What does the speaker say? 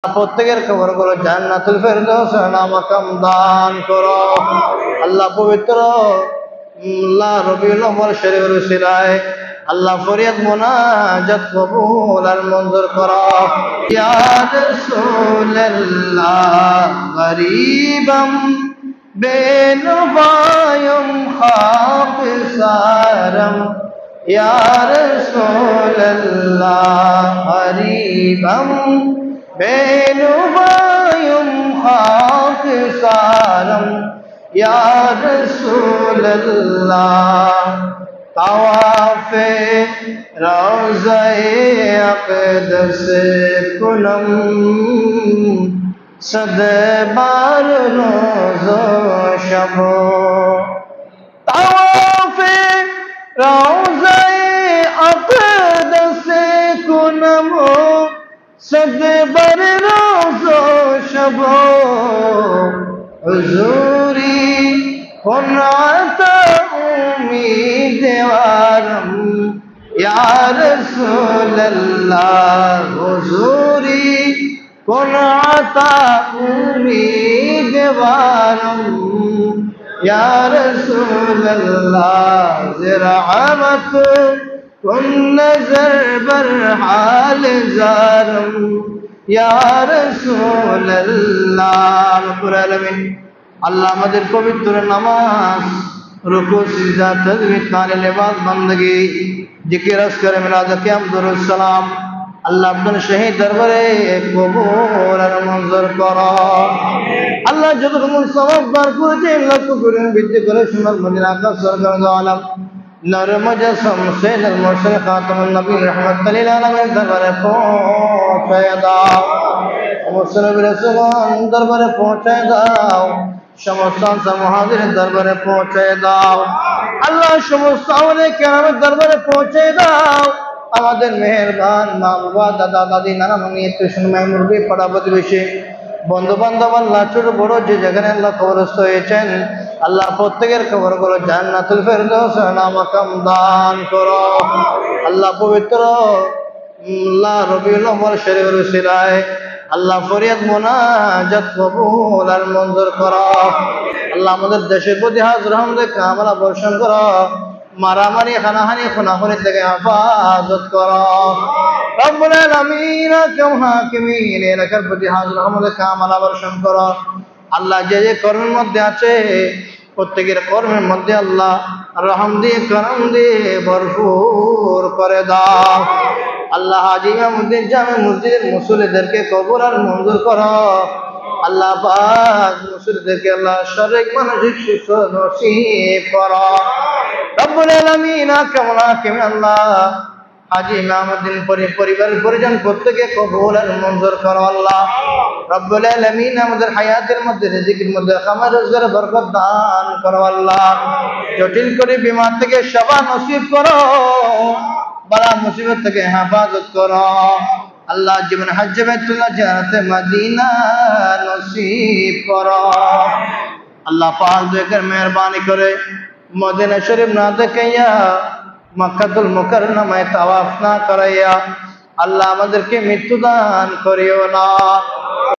প্রত্যেকের কবরগুলো জান্নাতুল ফেরদৌসে মাকাম দান করো। আল্লাহ পবিত্র রবিউল আউয়াল শরীফের উসিলায় আল্লাহ ফরিয়াদ মুনাজাত কবুল আর মঞ্জুর করো। ইয়া রাসূলুল্লাহ গরীবাম বেনবায়ম খাকিসারম ইয়া রাসূলুল্লাহ গরীবাম বেনবায়ম খাকিসারম ইয়া রাসূলুল্লাহ তাওয়াফে রওজায়ে আকদস কুনম সদবার রোজ শব তাওয়াফে রওজায়ে আকদস কুনম সদবার রোজ শব হুজুরি খুনাতা উম্মীদওয়ারম ইয়া রাসূলুল্লাহ হুজুরি খুনাতা উম্মীদওয়ারম ইয়া রাসূলুল্লাহ জিরআমত কুন নজর বার হাল জারম ইয়া রাসূলুল্লাহ। রব্বুল আলামিন আল্লাহ আমাদের পবিত্র নামাজ রুকু সিজদা তাসবিহ তাহলিল ইবাদত বندگی জিকির আজকার মিলাদ কিয়াম দুরূদ সালাম আল্লাহ আপনার শহীদ দরবারে কবুল আর মঞ্জুর করো। আল্লাহ যতটুকু সওয়াব দান করেছেন লক্ষ করে বৃদ্ধি করে সুন্নাত মদিনা কা সরকার দো আলম নূর মুজাসসাম সাইয়্যিদুল মুরসালিন খাতামুন নবী রাহমাতুল লিল আলামিন দরবারে পৌঁছায় দাও। মুসলিম রাসূল দরবারে পৌঁছায় দাও। সমস্ত মুহাজিরের দরবারে পৌঁছায় দাও। আল্লাহ সমস্ত আউলিয়া কেরামের দরবারে পৌঁছায় দাও। আমাদের মেহেরবান মা বাবা দাদা দাদি নানা নানি আত্মীয় মুরব্বি পাড়া প্রতিবেশী বন্ধু বান্ধব আল্লাহ ছোট বড় যে যেখানে আল্লাহ কবরস্থ হয়েছেন আল্লাহ প্রত্যেকের কবরগুলো জান্নাতুল ফেরদৌসে মাকাম দান করো। আল্লাহ পবিত্র রবিউল আউয়াল শরীফের উসিলায় আল্লাহ ফরিয়াদ মুনাজাত কবুল আর মঞ্জুর করো। আল্লাহ আমাদের দেশের প্রতি হাজ রহমতে কামলা বর্ষণ করো। মারামারি হানাহানি খুনাখুনি থেকে হেফাজত করো। রব্বুল আলামিন হাকিম হাকিমিন এলাকার প্রতি হাজ রহমতে কামলা বর্ষণ করো। আল্লাহ যে যে কর্মের মধ্যে আছে প্রত্যেকের কর্মের মধ্যে আল্লাহ রহম দিয়ে করম দিয়ে ভরপুর করে দাও। আল্লাহ হাজী ইমামউদ্দিন জামে মসজিদের মুসল্লিদেরকে কবুল আর মঞ্জুর করো। আল্লাহ পাক মুসল্লিদেরকে আল্লাহ শারীরিক মানসিক সুস্থ নসিব করো। রব্বুল আলামিন হাকিম আল্লাহ হাজী ইমামউদ্দিন পরিবারের পরিজন প্রত্যেকে কবুল আর মঞ্জুর করো। আল্লাহ রব্বুল আলামিন আমাদের হায়াতের মধ্যে রিজিকের মধ্যে খামার রোজগারে বরকত দান করো। আল্লাহ জটিল করে বিমার থেকে সেবা নসিব করো। বালা মুসিবত থেকে হেফাজত করো। আল্লাহ জীবন হজ্জ বাইতুল্লাহ জিয়ারতে মদিনা নসিব করো। আল্লাহ পাক দেখের মেহরবানি করে মদিনা শরীফ না দেখাইয়া মক্কাতুল মুকাররমায় তাওয়াফ না করাইয়া আল্লাহ আমাদেরকে মৃত্যু দান করিও না।